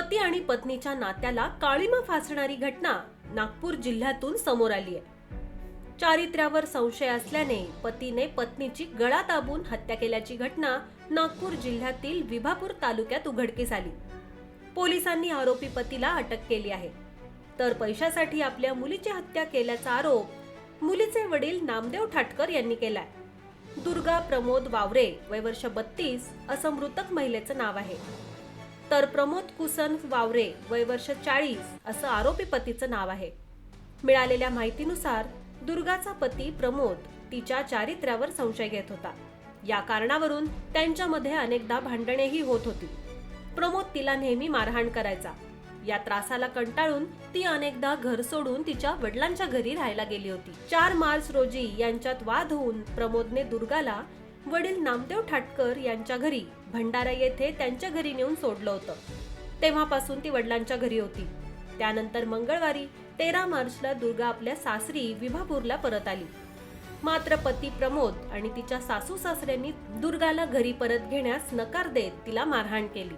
पती आणि पत्नीच्या नात्याला काळीमा फासणारी घटना नागपूर जिल्ह्यातून समोर आली आहे। चारित्र्यावर संशय असल्याने पतीने पत्नीची गळा दाबून हत्या केल्याची घटना नागपूर जिल्ह्यातील विभापूर तालुक्यात उघडकीस आली। पोलिसांनी आरोपी पतीला अटक केली आहे। तर पैशासाठी आपल्या मुलीची हत्या केल्याचा आरोप मुलीचे वडील नामदेव ठाटकर यांनी केलाय। दुर्गा प्रमोद वावरे वय वर्ष 32 असं मृतक महिलेचं नाव आहे। तर प्रमोद कुसन वावरे वय वर्ष 40 असं आरोपी पतीचं नाव आहे। मिळालेल्या माहितीनुसार दुर्गाचा पती प्रमोद तिच्या चारित्र्यावर संशय घेत होता। या कारणावरून त्यांच्यामध्ये अनेकदा भांडणेही होत होती। प्रमोद तिला नेहमी मारहाण करायचा। या त्रासाला कंटाळून ती अनेकदा घर सोडून तिच्या वडिलांच्या घरी राहायला गेली होती। 4 मार्च रोजी यांच्यात वाद होऊन प्रमोदने दुर्गाला वडील नामदेव ठाटकर यांच्या घरी भंडारा येथे त्यांच्या घरी नेऊन सोडलं होतं। तेव्हापासून ती वडिलांच्या घरी होती। त्यानंतर मंगळवारी 13 मार्चला दुर्गा आपल्या सासरी विभापूरला परत आली। मात्र पती प्रमोद आणि तिच्या सासू सासऱ्यांनी दुर्गाला घरी परत घेण्यास नकार देत तिला मारहाण केली।